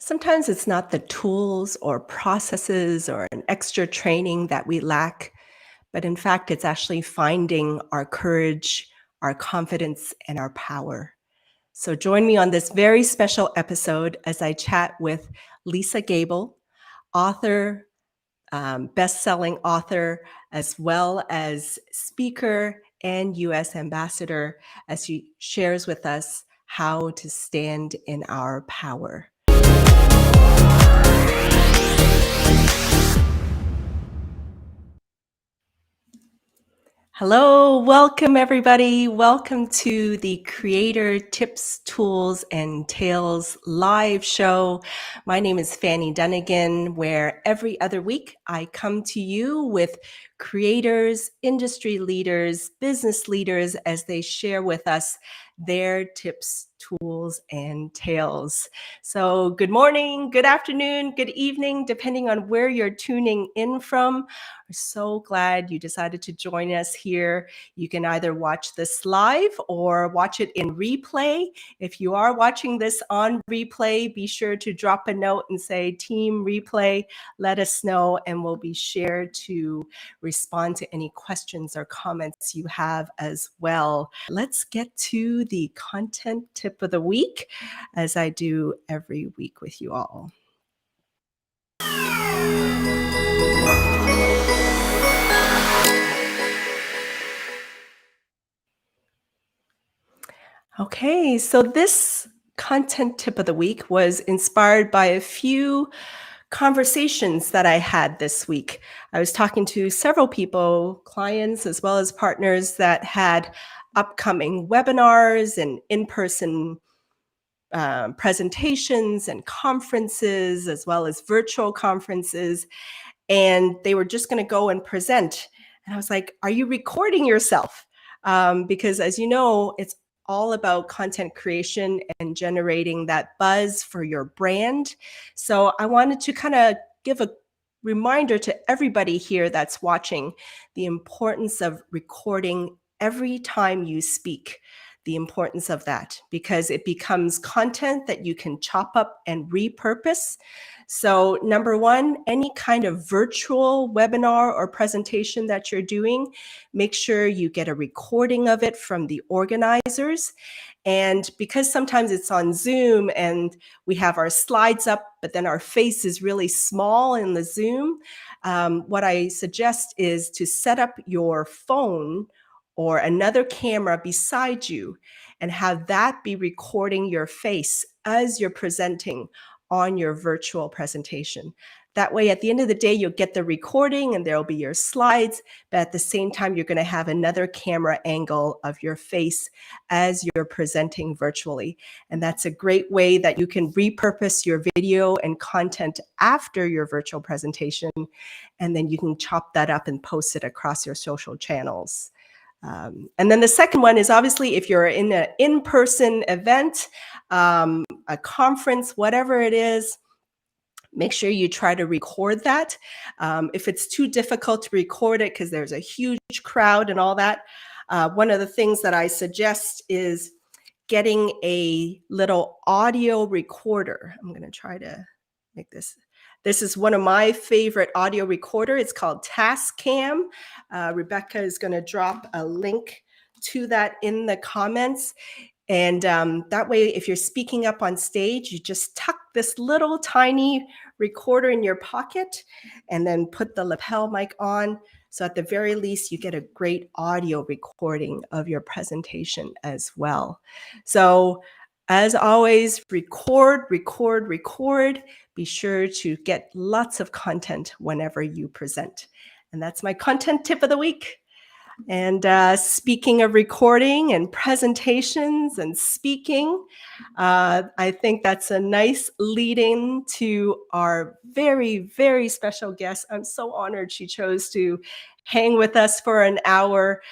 Sometimes it's not the tools or processes or an extra training that we lack, but in fact, it's actually finding our courage, our confidence, and our power. So join me on this very special episode as I chat with Lisa Gable, author, best-selling author, as well as speaker and U.S. ambassador, as she shares with us how to stand in our power. Hello, welcome everybody. Welcome to the Creator Tips, Tools, and Tales live show. My name is Fanny Dunnigan, where every other week I come to you with creators, industry leaders, business leaders as they share with us their tips, tools, and tales. So good morning, good afternoon, good evening, depending on where you're tuning in from. We're so glad you decided to join us here. You can either watch this live or watch it in replay. If you are watching this on replay, be sure to drop a note and say Team Replay. Let us know, and we'll be sure to respond to any questions or comments you have as well. Let's get to the content tip of the week, as I do every week with you all. Okay, so this content tip of the week was inspired by a few conversations that I had this week. I was talking to several people, clients as well as partners that had upcoming webinars and in-person presentations and conferences, as well as virtual conferences. And they were just going to go and present. And I was like, are you recording yourself? Because as you know, it's all about content creation and generating that buzz for your brand. So I wanted to kind of give a reminder to everybody here that's watching the importance of recording every time you speak. The importance of that, because it becomes content that you can chop up and repurpose. So number one, any kind of virtual webinar or presentation that you're doing, make sure you get a recording of it from the organizers. And because sometimes it's on Zoom and we have our slides up, but then our face is really small in the Zoom, what I suggest is to set up your phone or another camera beside you and have that be recording your face as you're presenting on your virtual presentation. That way, at the end of the day, you'll get the recording and there'll be your slides, but at the same time, you're going to have another camera angle of your face as you're presenting virtually. And that's a great way that you can repurpose your video and content after your virtual presentation, and then you can chop that up and post it across your social channels. And then the second one is obviously if you're in an in-person event, a conference, whatever it is, make sure you try to record that. If it's too difficult to record it because there's a huge crowd and all that, one of the things that I suggest is getting a little audio recorder. I'm going to try to make this. This is one of my favorite audio recorder. It's called Tascam. Rebecca is going to drop a link to that in the comments. And that way, if you're speaking up on stage, you just tuck this little tiny recorder in your pocket and then put the lapel mic on. So at the very least, you get a great audio recording of your presentation as well. So as always, record, record, record. Be sure to get lots of content whenever you present. And that's my content tip of the week. And speaking of recording and presentations and speaking, I think that's a nice lead-in to our very, very special guest. I'm so honored she chose to hang with us for an hour.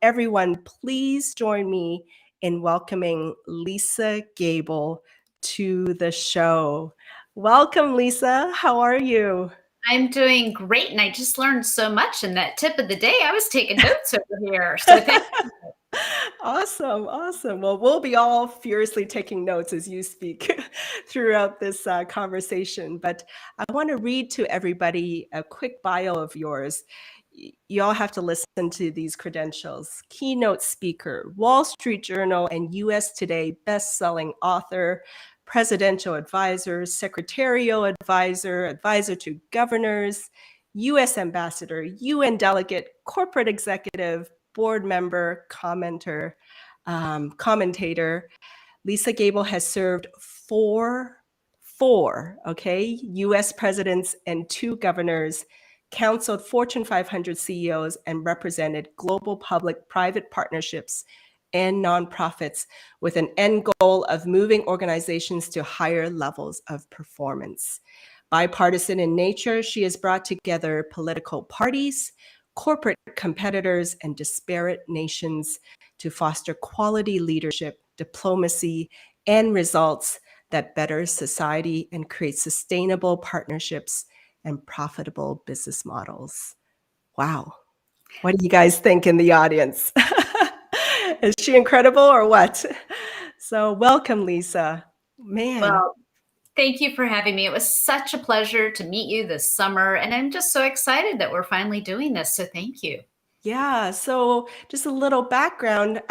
Everyone, please join me in welcoming Lisa Gable to the show. Welcome, Lisa. How are you? I'm doing great, and I just learned so much in that tip of the day. I was taking notes over here. So thank you. Awesome, awesome. Well, we'll be all furiously taking notes as you speak throughout this conversation. But I want to read to everybody a quick bio of yours. You all have to listen to these credentials. Keynote speaker, Wall Street Journal and US Today best-selling author, presidential advisor, secretarial advisor, advisor to governors, US ambassador, UN delegate, corporate executive, board member, commentator. Lisa Gable has served four, okay, US presidents and 2 governors, counseled Fortune 500 CEOs, and represented global public-private partnerships and nonprofits with an end goal of moving organizations to higher levels of performance. Bipartisan in nature, she has brought together political parties, corporate competitors, and disparate nations to foster quality leadership, diplomacy, and results that better society and create sustainable partnerships and profitable business models. Wow. What do you guys think in the audience? Is she incredible or what? So welcome, Lisa. Man. Well, thank you for having me. It was such a pleasure to meet you this summer, and I'm just so excited that we're finally doing this, so thank you. Yeah, so just a little background.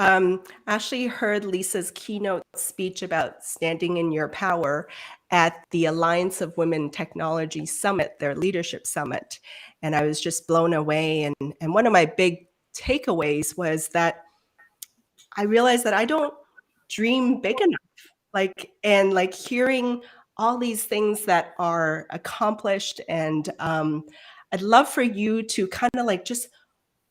Ashley heard Lisa's keynote speech about standing in your power at the Alliance of Women Technology Summit, their leadership summit. And I was just blown away. And one of my big takeaways was that I realized that I don't dream big enough. Like hearing all these things that are accomplished. And I'd love for you to kind of like just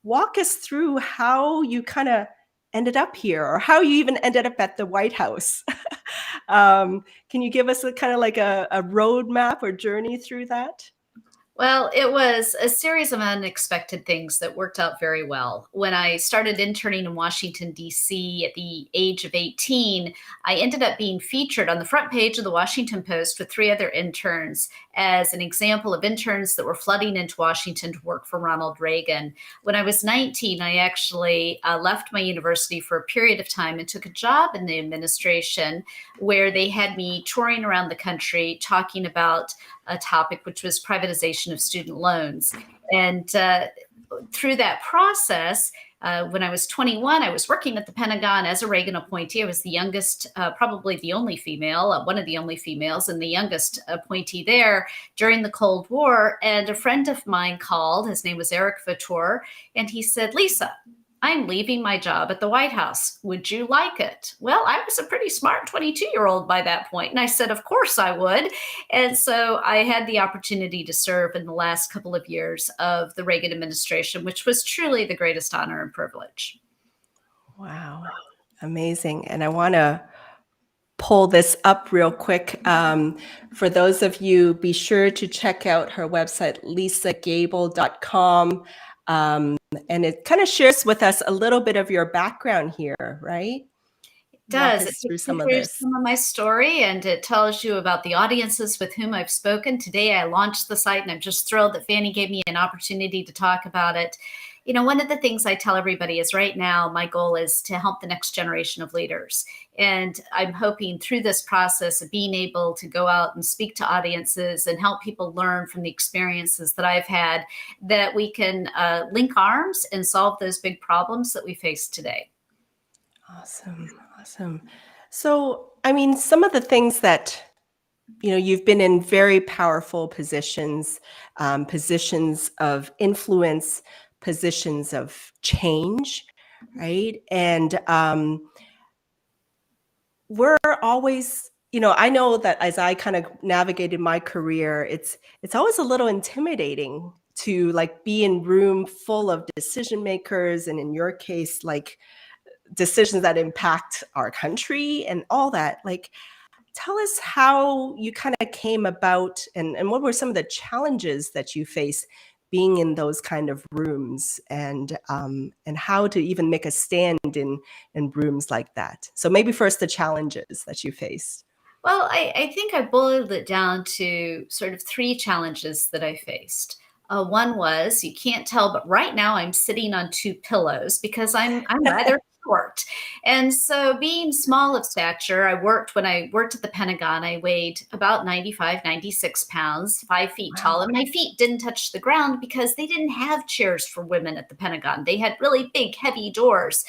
walk us through how you kind of ended up here or how you even ended up at the White House. Can you give us a kind of like a roadmap or journey through that? Well, it was a series of unexpected things that worked out very well. When I started interning in Washington, D.C. at the age of 18, I ended up being featured on the front page of the Washington Post with 3 other interns as an example of interns that were flooding into Washington to work for Ronald Reagan. When I was 19, I actually left my university for a period of time and took a job in the administration where they had me touring around the country talking about a topic which was privatization of student loans. And through that process, when I was 21, I was working at the Pentagon as a Reagan appointee. I was the youngest, probably the only female, one of the only females, and the youngest appointee there during the Cold War. And a friend of mine called, his name was Eric Vautour, and he said, "Lisa, I'm leaving my job at the White House. Would you like it?" Well, I was a pretty smart 22-year-old by that point, and I said, of course I would. And so I had the opportunity to serve in the last couple of years of the Reagan administration, which was truly the greatest honor and privilege. Wow, amazing. And I want to pull this up real quick. For those of you, be sure to check out her website, lisagable.com. And it kind of shares with us a little bit of your background here, right? It does. It Walk us through takes you some of through this. some of my story, and it tells you about the audiences with whom I've spoken. Today, I launched the site, and I'm just thrilled that Fannie gave me an opportunity to talk about it. You know, one of the things I tell everybody is right now, my goal is to help the next generation of leaders. And I'm hoping through this process of being able to go out and speak to audiences and help people learn from the experiences that I've had, that we can link arms and solve those big problems that we face today. Awesome. Awesome. So, I mean, some of the things that, you know, you've been in very powerful positions, positions of influence, positions of change, right? And we're always, you know, I know that as I kind of navigated my career, it's always a little intimidating to like be in room full of decision makers, and in your case, like decisions that impact our country and all that. Like, tell us how you kind of came about, and what were some of the challenges that you face being in those kind of rooms, and how to even make a stand in rooms like that. So maybe first the challenges that you faced. Well, I think I boiled it down to sort of 3 challenges that I faced. One was, you can't tell, but right now I'm sitting on 2 pillows because I'm rather short. And so being small of stature, when I worked at the Pentagon, I weighed about 95, 96 pounds, 5 feet tall. Wow. And my feet didn't touch the ground because they didn't have chairs for women at the Pentagon. They had really big, heavy doors.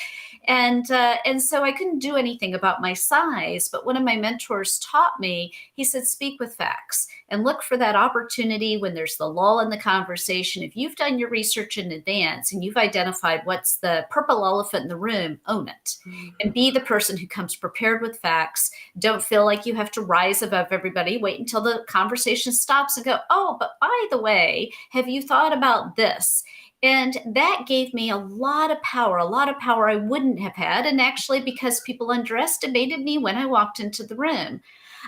And so I couldn't do anything about my size. But one of my mentors taught me, he said, speak with facts and look for that opportunity when there's the lull in the conversation. If you've done your research in advance and you've identified what's the purple elephant in the room, own it and be the person who comes prepared with facts. Don't feel like you have to rise above everybody. Wait until the conversation stops and go, oh, but by the way, have you thought about this? And that gave me a lot of power I wouldn't have had. And actually, because people underestimated me when I walked into the room.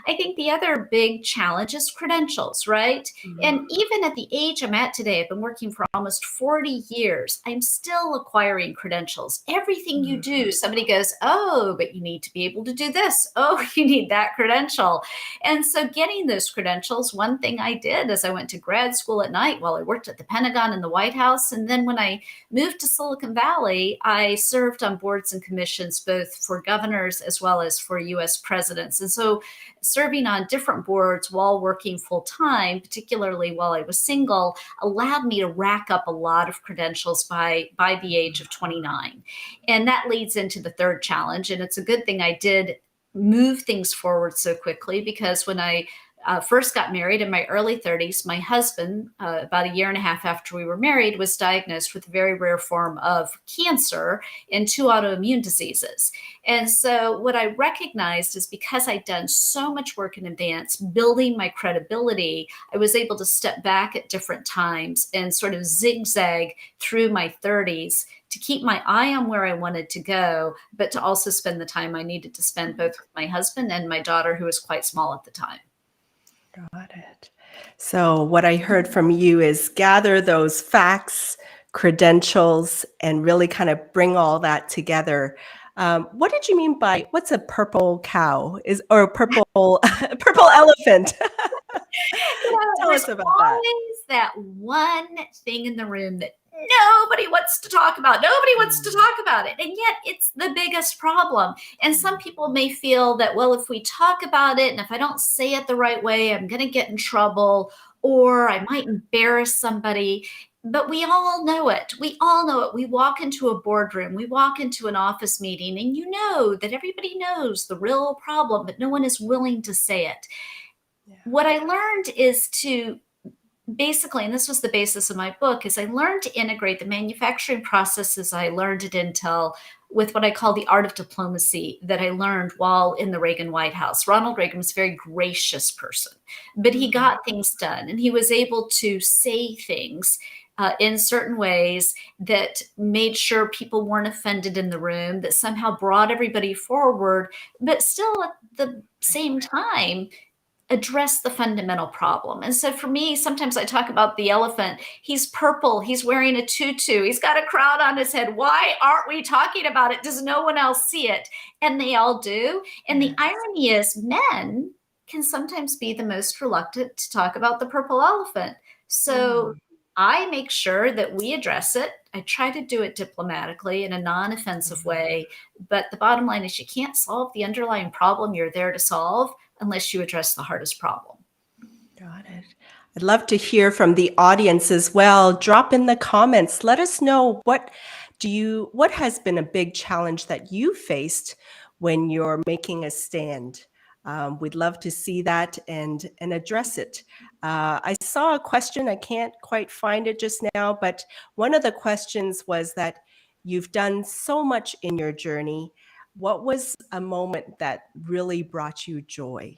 I think the other big challenge is credentials, right? And even at the age I'm at today, I've been working for almost 40 years. I'm still acquiring credentials. Everything you do, somebody goes, oh, but you need to be able to do this. Oh, you need that credential. And so getting those credentials, one thing I did is I went to grad school at night while I worked at the Pentagon and the White House. And then when I moved to Silicon Valley, I served on boards and commissions, both for governors as well as for US presidents. And so serving on different boards while working full time, particularly while I was single, allowed me to rack up a lot of credentials by the age of 29. And that leads into the third challenge. And it's a good thing I did move things forward so quickly, because when I first got married in my early 30s, my husband, about a year and a half after we were married, was diagnosed with a very rare form of cancer and 2 autoimmune diseases. And so what I recognized is, because I'd done so much work in advance, building my credibility, I was able to step back at different times and sort of zigzag through my 30s to keep my eye on where I wanted to go, but to also spend the time I needed to spend both with my husband and my daughter, who was quite small at the time. Got it. So what I heard from you is gather those facts, credentials, and really kind of bring all that together. What did you mean by what's a purple cow or purple purple elephant? Tell There's us about that. always that one thing in the room that nobody wants to talk about. Nobody wants to talk about it. And yet it's the biggest problem. And some people may feel that, well, if we talk about it and if I don't say it the right way, I'm going to get in trouble, or I might embarrass somebody. But we all know it. We all know it. We walk into a boardroom, we walk into an office meeting, and you know that everybody knows the real problem, but no one is willing to say it. Yeah. What I learned is to basically, and this was the basis of my book, is I learned to integrate the manufacturing processes I learned at Intel with what I call the art of diplomacy that I learned while in the Reagan White House. Ronald Reagan was a very gracious person, but he got things done, and he was able to say things in certain ways that made sure people weren't offended in the room, that somehow brought everybody forward, but still at the same time address the fundamental problem. And so for me, sometimes I talk about the elephant. He's purple. He's wearing a tutu. He's got a crown on his head. Why aren't we talking about it? Does no one else see it? And they all do. And the irony is, men can sometimes be the most reluctant to talk about the purple elephant. So I make sure that we address it. I try to do it diplomatically in a non-offensive way. But the bottom line is, you can't solve the underlying problem you're there to solve unless you address the hardest problem. Got it. I'd love to hear from the audience as well. Drop in the comments. Let us know what has been a big challenge that you faced when you're making a stand. We'd love to see that and address it. I saw a question. I can't quite find it just now, but one of the questions was that you've done so much in your journey. What was a moment that really brought you joy?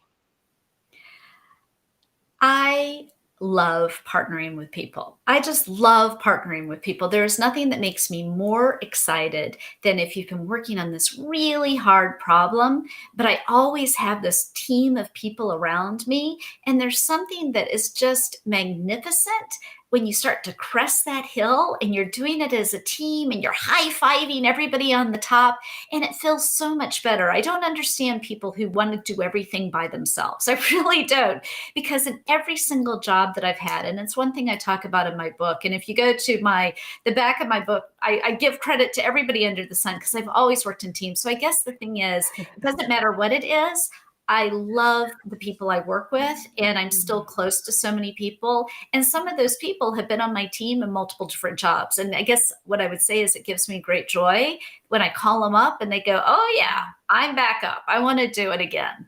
I love partnering with people. I just love partnering with people. There is nothing that makes me more excited than if you've been working on this really hard problem, but I always have this team of people around me. And there's something that is just magnificent when you start to crest that hill and you're doing it as a team and you're high-fiving everybody on the top, and it feels so much better. I don't understand people who want to do everything by themselves. I really don't, because in every single job that I've had, and it's one thing I talk about in my book, and if you go to the back of my book, I give credit to everybody under the sun because I've always worked in teams. So I guess the thing is, it doesn't matter what it is. I love the people I work with, and I'm still close to so many people. And some of those people have been on my team in multiple different jobs. And I guess what I would say is it gives me great joy when I call them up and they go, oh yeah, I'm back up. I want to do it again.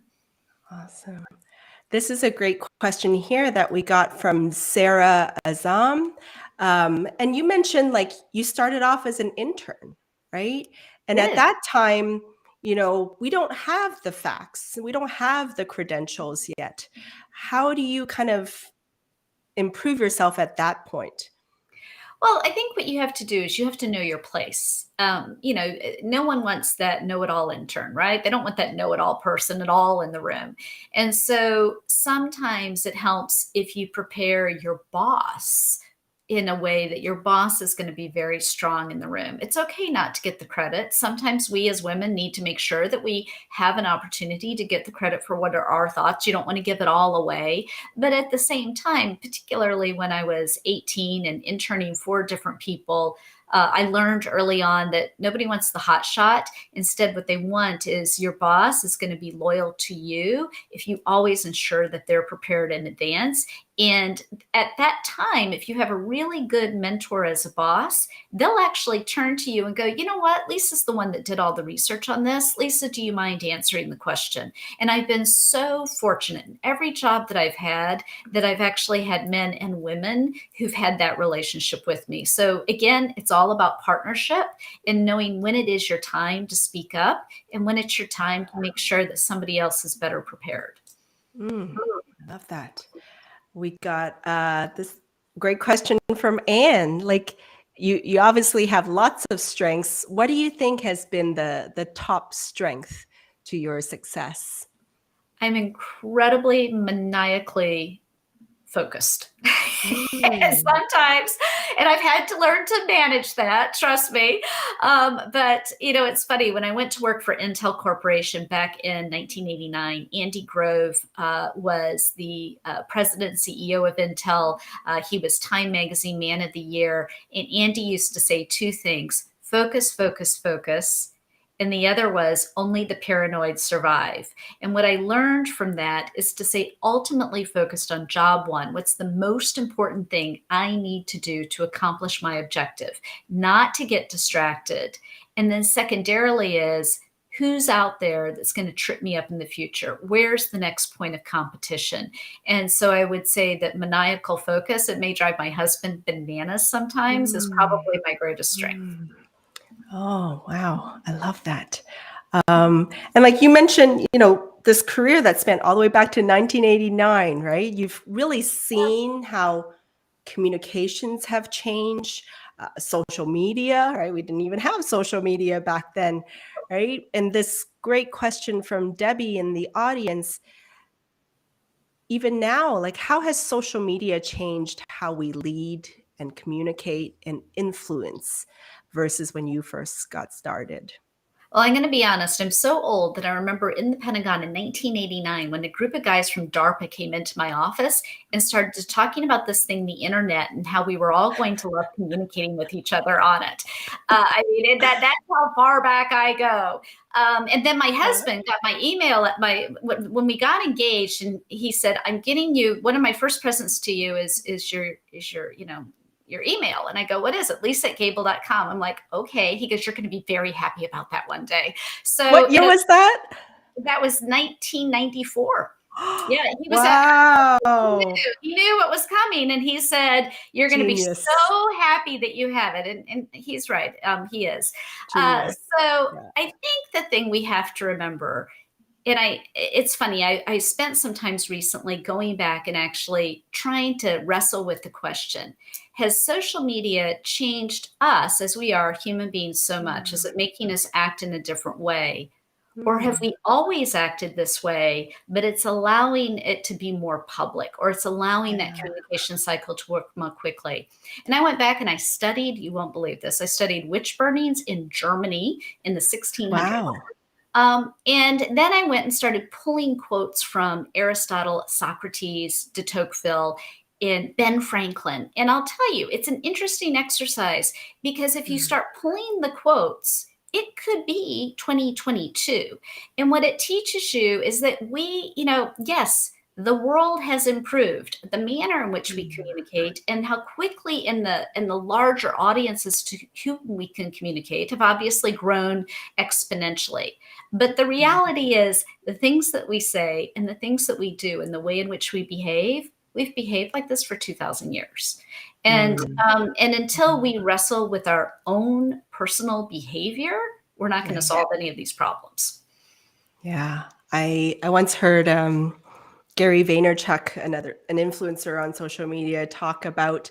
Awesome. This is a great question here that we got from Sarah Azam. And you mentioned like you started off as an intern, right? And at that time, we don't have the facts. We don't have the credentials yet. How do you kind of improve yourself at that point? Well, I think what you have to do is you have to know your place. No one wants that know-it-all intern, right? They don't want that know-it-all person at all in the room. And so sometimes it helps if you prepare your boss in a way that your boss is going to be very strong in the room. It's okay not to get the credit. Sometimes we as women need to make sure that we have an opportunity to get the credit for what are our thoughts. You don't want to give it all away. But at the same time, particularly when I was 18 and interning for different people, I learned early on that nobody wants the hot shot. Instead, what they want is your boss is going to be loyal to you if you always ensure that they're prepared in advance. And at that time, if you have a really good mentor as a boss, they'll actually turn to you and go, you know what? Lisa's the one that did all the research on this. Lisa, do you mind answering the question? And I've been so fortunate in every job that I've had that I've actually had men and women who've had that relationship with me. So again, it's all about partnership and knowing when it is your time to speak up and when it's your time to make sure that somebody else is better prepared. I love that. We got this great question from Anne. Like you obviously have lots of strengths. What do you think has been the top strength to your success? I'm incredibly maniacally focused. Sometimes, and I've had to learn to manage that, trust me. But it's funny, when I went to work for Intel Corporation back in 1989, Andy Grove was the president and CEO of Intel. He was Time Magazine Man of the Year. And Andy used to say two things: focus, focus, focus. And the other was only the paranoid survive. And what I learned from that is to say ultimately focused on job one. What's the most important thing I need to do to accomplish my objective, not to get distracted. And then secondarily is who's out there that's going to trip me up in the future? Where's the next point of competition? And so I would say that maniacal focus, it may drive my husband bananas sometimes, is probably my greatest strength. Oh, wow. I love that. And like you mentioned, this career that spent all the way back to 1989, right? You've really seen how communications have changed, social media, right? We didn't even have social media back then, right? And this great question from Debbie in the audience, even now, like how has social media changed how we lead and communicate and influence versus when you first got started? Well, I'm going to be honest. I'm so old that I remember in the Pentagon in 1989 when a group of guys from DARPA came into my office and started talking about this thing, the internet, and how we were all going to love communicating with each other on it. That's how far back I go. And then my husband got my email when we got engaged, and he said, "I'm getting you one of my first presents to you is your email." And I go, "What is it?" Lisa@gable.com. I'm like, "Okay." He goes, "You're going to be very happy about that one day." So what year was that? That was 1994. Yeah, he was wow. he knew what was coming, and he said, "You're going to be so happy that you have it." And he's right. He is. So I think the thing we have to remember, and it's funny, I spent some times recently going back and actually trying to wrestle with the question, has social media changed us as we are human beings so much? Is it making us act in a different way? Or have Hmm. we always acted this way, but it's allowing it to be more public, or it's allowing that Yeah. communication cycle to work more quickly? And I went back and I studied, you won't believe this, I studied witch burnings in Germany in the 1600s. Wow. And then I went and started pulling quotes from Aristotle, Socrates, de Tocqueville, and Ben Franklin. And I'll tell you, it's an interesting exercise because if you Mm. start pulling the quotes, it could be 2022. And what it teaches you is that yes, the world has improved. The manner in which we Mm. communicate and how quickly in the larger audiences to whom we can communicate have obviously grown exponentially. But the reality is, the things that we say and the things that we do and the way in which we behave, we've behaved like this for 2,000 years. And Mm. and until we wrestle with our own personal behavior, we're not going to Yeah. solve any of these problems. Yeah. I once heard Gary Vaynerchuk, an influencer on social media, talk about,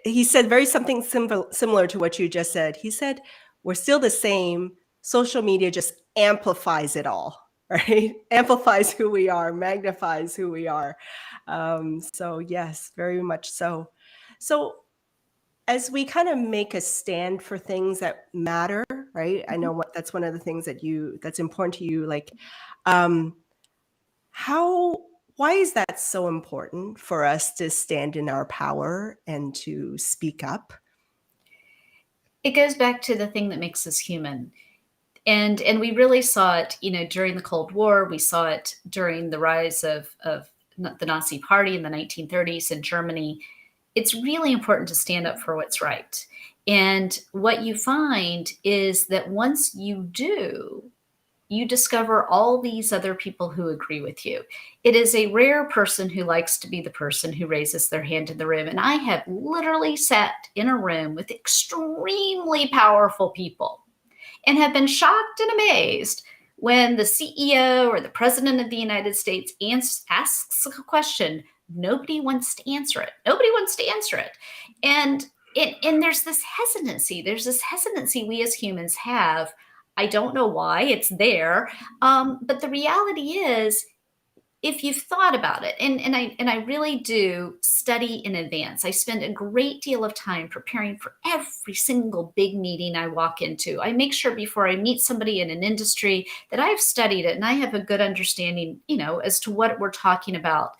he said very something similar to what you just said. He said, we're still the same. Social media just amplifies it all, right? Amplifies who we are, magnifies who we are. So yes, very much so. So as we kind of make a stand for things that matter, right? I know that's one of the things that's important to you. Like, um, how why is that so important for us to stand in our power and to speak up? It goes back to the thing that makes us human. And we really saw it, during the Cold War. We saw it during the rise of the Nazi Party in the 1930s in Germany. It's really important to stand up for what's right. And what you find is that once you do, you discover all these other people who agree with you. It is a rare person who likes to be the person who raises their hand in the room. And I have literally sat in a room with extremely powerful people and have been shocked and amazed when the CEO or the president of the United States asks a question. Nobody wants to answer it. Nobody wants to answer it. And there's this hesitancy. There's this hesitancy we as humans have. I don't know why it's there. But the reality is, if you've thought about it, and I really do study in advance. I spend a great deal of time preparing for every single big meeting I walk into. I make sure before I meet somebody in an industry that I've studied it and I have a good understanding, as to what we're talking about.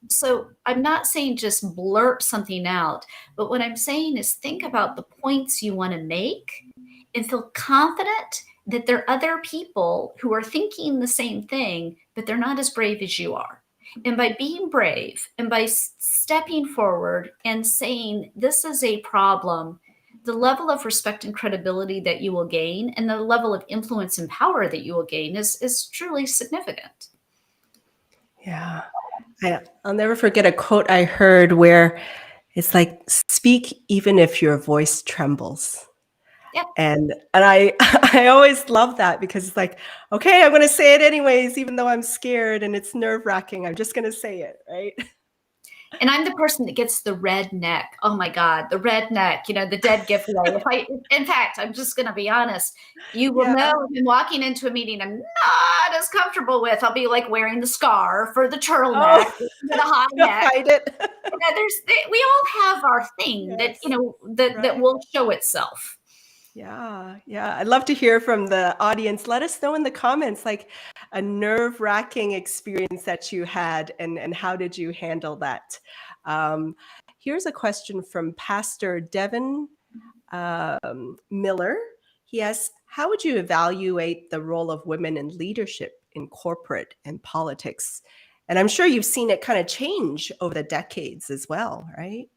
So I'm not saying just blurt something out, but what I'm saying is think about the points you want to make and feel confident that there are other people who are thinking the same thing, but they're not as brave as you are. And by being brave and by stepping forward and saying, this is a problem, the level of respect and credibility that you will gain and the level of influence and power that you will gain is truly significant. Yeah. I'll never forget a quote I heard where it's like, speak even if your voice trembles. Yep. And I I always love that because it's like, okay, I'm going to say it anyways, even though I'm scared and it's nerve wracking. I'm just going to say it, right? And I'm the person that gets the red neck. Oh my God, the red neck, the dead giveaway. In fact, I'm just going to be honest. You will Yeah. know if I'm walking into a meeting I'm not as comfortable with. I'll be like wearing the scarf or the turtleneck, Oh, the high neck. hide it. We all have our thing that, Yes. that Right. will show itself. Yeah, yeah. I'd love to hear from the audience. Let us know in the comments, like a nerve-wracking experience that you had, and how did you handle that? Um, Here's a question from Pastor Devin Miller. He asks, how would you evaluate the role of women in leadership in corporate and politics? And I'm sure you've seen it kind of change over the decades as well, right?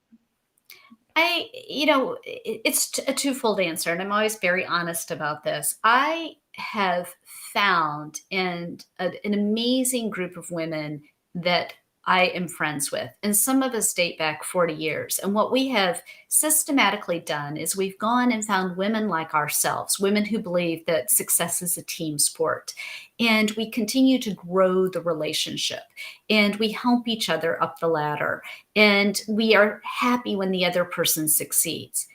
It's a twofold answer, and I'm always very honest about this. I have found an amazing group of women that I am friends with, and some of us date back 40 years. And what we have systematically done is we've gone and found women like ourselves, women who believe that success is a team sport. And we continue to grow the relationship, and we help each other up the ladder, and we are happy when the other person succeeds.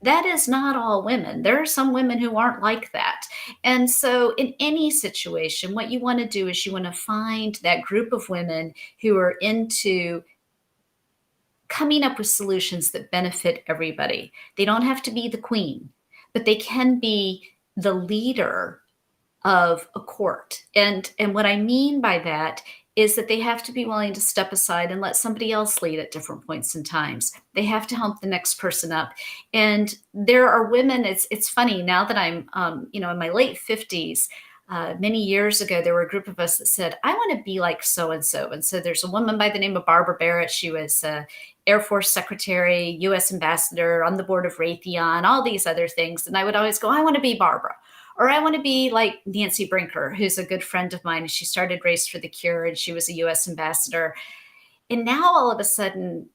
That is not all women. There are some women who aren't like that. And so, in any situation, what you want to do is you want to find that group of women who are into coming up with solutions that benefit everybody. They don't have to be the queen, but they can be the leader of a court. And what I mean by that is that they have to be willing to step aside and let somebody else lead at different points in times. They have to help the next person up. And there are women. It's funny now that I'm in my late 50s. Many years ago, there were a group of us that said, I want to be like so and so. And so there's a woman by the name of Barbara Barrett. She was Air Force Secretary, U.S. Ambassador, on the board of Raytheon, all these other things. And I would always go, I want to be Barbara. Or I want to be like Nancy Brinker, who's a good friend of mine. She started Race for the Cure, and she was a U.S. ambassador. And now all of a sudden,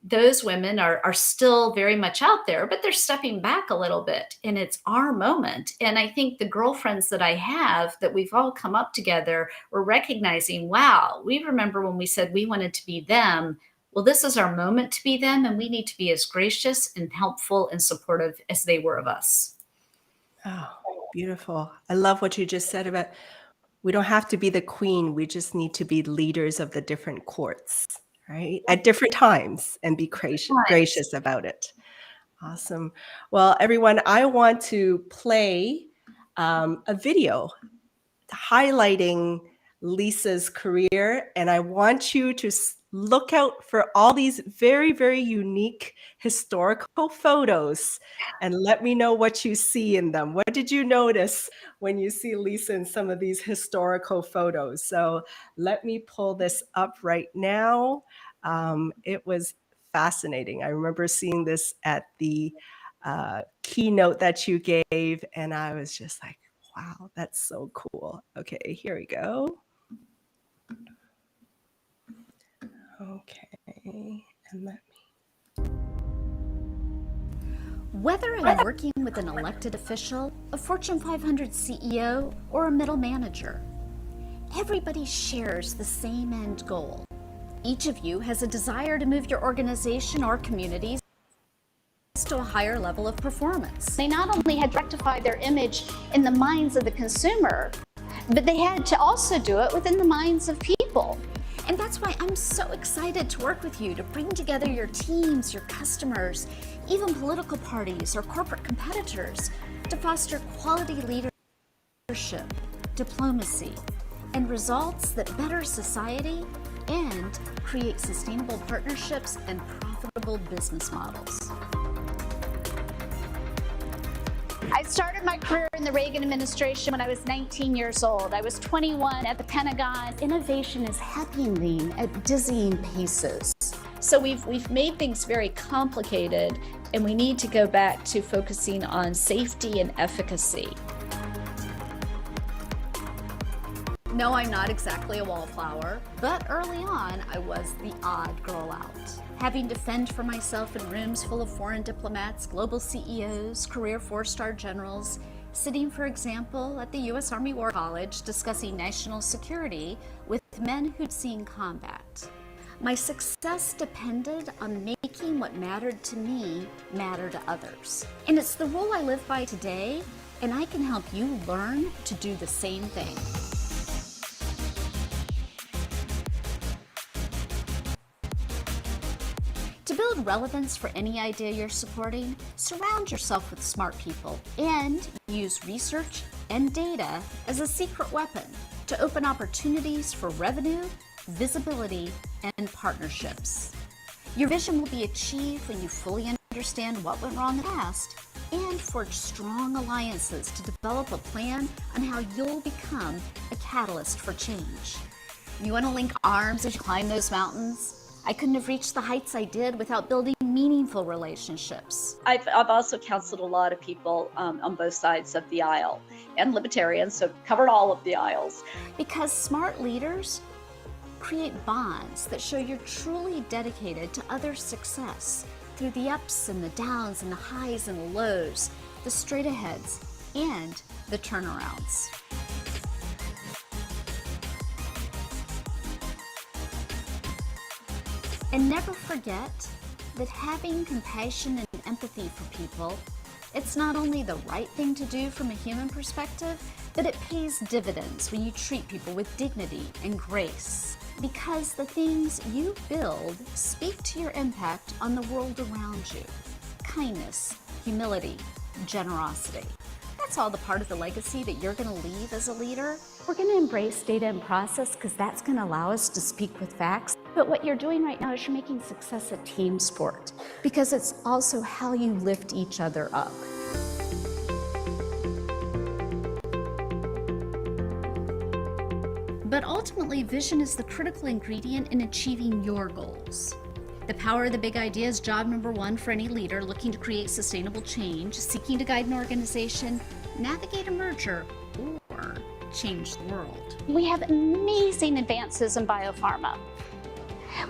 those women are still very much out there, but they're stepping back a little bit. And it's our moment. And I think the girlfriends that I have, that we've all come up together, we're recognizing, wow, we remember when we said we wanted to be them. Well, this is our moment to be them, and we need to be as gracious and helpful and supportive as they were of us. Oh, beautiful. I love what you just said about we don't have to be the queen. We just need to be leaders of the different courts, right? At different times and be gracious about it. Awesome. Well, everyone, I want to play a video highlighting Lisa's career, and I want you to look out for all these very, very unique historical photos and let me know what you see in them. What did you notice when you see Lisa in some of these historical photos? So let me pull this up right now. It was fascinating. I remember seeing this at the keynote that you gave, and I was just like, wow, that's so cool. Okay, here we go. Okay, and let me. Whether I'm working with an elected official, a Fortune 500 CEO, or a middle manager, everybody shares the same end goal. Each of you has a desire to move your organization or communities to a higher level of performance. They not only had to rectify their image in the minds of the consumer, but they had to also do it within the minds of people. And that's why I'm so excited to work with you to bring together your teams, your customers, even political parties or corporate competitors to foster quality leadership, diplomacy, and results that better society and create sustainable partnerships and profitable business models. I started my career in the Reagan administration when I was 19 years old. I was 21 at the Pentagon. Innovation is happening at dizzying paces. So we've made things very complicated, and we need to go back to focusing on safety and efficacy. No, I'm not exactly a wallflower, but early on I was the odd girl out. Having to fend for myself in rooms full of foreign diplomats, global CEOs, career four-star generals, sitting, for example, at the U.S. Army War College discussing national security with men who'd seen combat. My success depended on making what mattered to me matter to others. And it's the rule I live by today, and I can help you learn to do the same thing. To build relevance for any idea you're supporting, surround yourself with smart people and use research and data as a secret weapon to open opportunities for revenue, visibility, and partnerships. Your vision will be achieved when you fully understand what went wrong in the past and forge strong alliances to develop a plan on how you'll become a catalyst for change. You want to link arms as you climb those mountains? I couldn't have reached the heights I did without building meaningful relationships. I've also counseled a lot of people on both sides of the aisle, and libertarians, so covered all of the aisles. Because smart leaders create bonds that show you're truly dedicated to others' success through the ups and the downs and the highs and the lows, the straight aheads and the turnarounds. And never forget that having compassion and empathy for people, it's not only the right thing to do from a human perspective, but it pays dividends when you treat people with dignity and grace. Because the things you build speak to your impact on the world around you. Kindness, humility, generosity. That's all the part of the legacy that you're going to leave as a leader. We're going to embrace data and process because that's going to allow us to speak with facts. But what you're doing right now is you're making success a team sport because it's also how you lift each other up. But ultimately, vision is the critical ingredient in achieving your goals. The power of the big idea is job number one for any leader looking to create sustainable change, seeking to guide an organization, navigate a merger, or change the world. We have amazing advances in biopharma.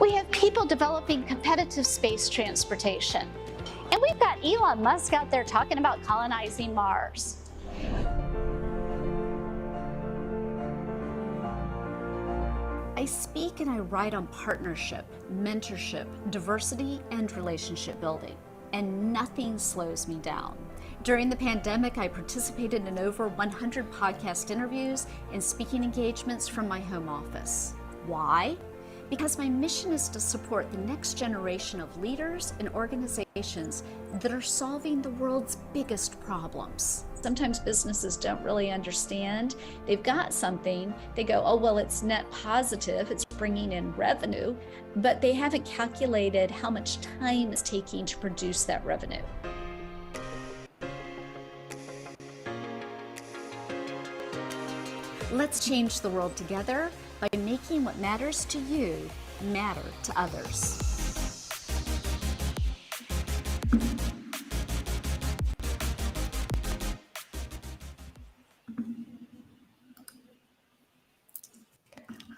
We have people developing competitive space transportation. And we've got Elon Musk out there talking about colonizing Mars. I speak and I write on partnership, mentorship, diversity, and relationship building, and nothing slows me down. During the pandemic, I participated in over 100 podcast interviews and speaking engagements from my home office. Why? Because my mission is to support the next generation of leaders and organizations that are solving the world's biggest problems. Sometimes businesses don't really understand. They've got something, they go, oh, well, it's net positive, it's bringing in revenue, but they haven't calculated how much time it's taking to produce that revenue. Let's change the world together by making what matters to you matter to others.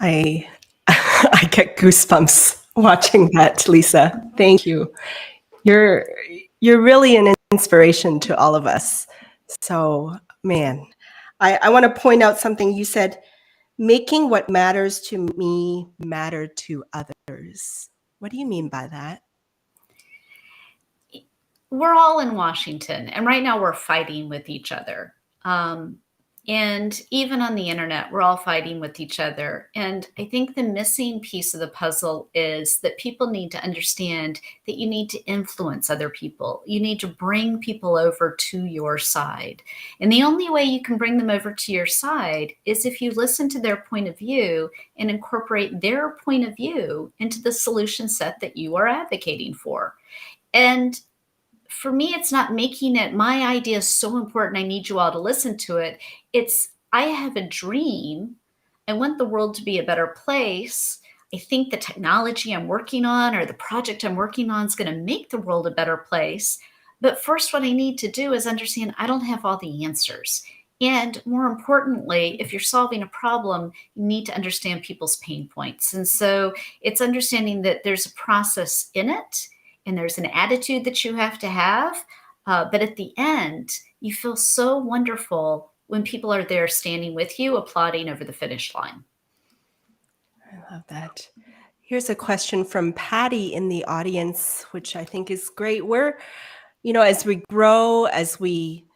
I I get goosebumps watching that, Lisa. Thank you. You're really an inspiration to all of us. So, man, I want to point out something you said, making what matters to me matter to others. What do you mean by that? We're all in Washington, and right now we're fighting with each other. And even on the internet, we're all fighting with each other. And I think the missing piece of the puzzle is that people need to understand that you need to influence other people. You need to bring people over to your side. And the only way you can bring them over to your side is if you listen to their point of view and incorporate their point of view into the solution set that you are advocating for. And for me, it's not making it my idea is so important, I need you all to listen to it. It's, I have a dream. I want the world to be a better place. I think the technology I'm working on or the project I'm working on is going to make the world a better place. But first, what I need to do is understand I don't have all the answers. And more importantly, if you're solving a problem, you need to understand people's pain points. And so it's understanding that there's a process in it. And there's an attitude that you have to have. But at the end, you feel so wonderful when people are there standing with you, applauding over the finish line. I love that. Here's a question from Patty in the audience, which I think is great. We're, as we grow, as we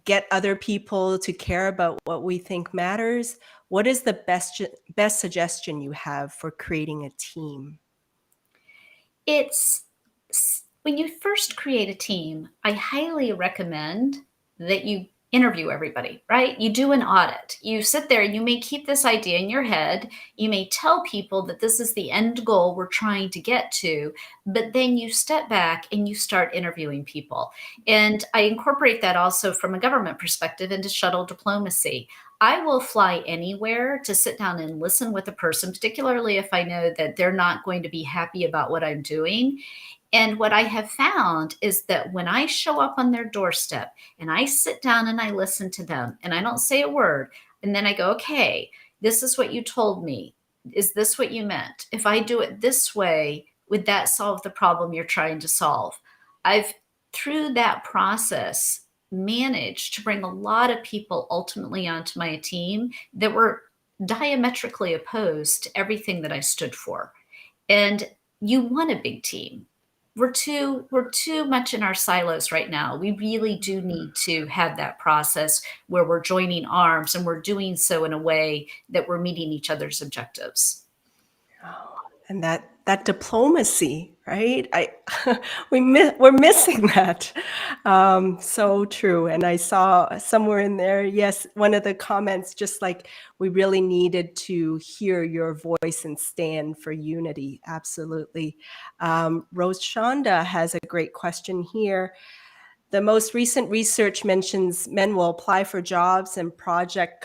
get other people to care about what we think matters, what is the best suggestion you have for creating a team? It's when you first create a team, I highly recommend that you interview everybody, right? You do an audit. You sit there, you may keep this idea in your head. You may tell people that this is the end goal we're trying to get to, but then you step back and you start interviewing people. And I incorporate that also from a government perspective into shuttle diplomacy. I will fly anywhere to sit down and listen with a person, particularly if I know that they're not going to be happy about what I'm doing. And what I have found is that when I show up on their doorstep and I sit down and I listen to them and I don't say a word, and then I go, okay, this is what you told me. Is this what you meant? If I do it this way, would that solve the problem you're trying to solve? I've, through that process, managed to bring a lot of people ultimately onto my team that were diametrically opposed to everything that I stood for. And you want a big team. we're too much in our silos right now. We really do need to have that process where we're joining arms, and we're doing so in a way that we're meeting each other's objectives. Oh, and that diplomacy, right? We're missing that. So true. And I saw somewhere in there, yes, one of the comments, just like we really needed to hear your voice and stand for unity. Absolutely. Rose Shonda has a great question here. The most recent research mentions men will apply for jobs and project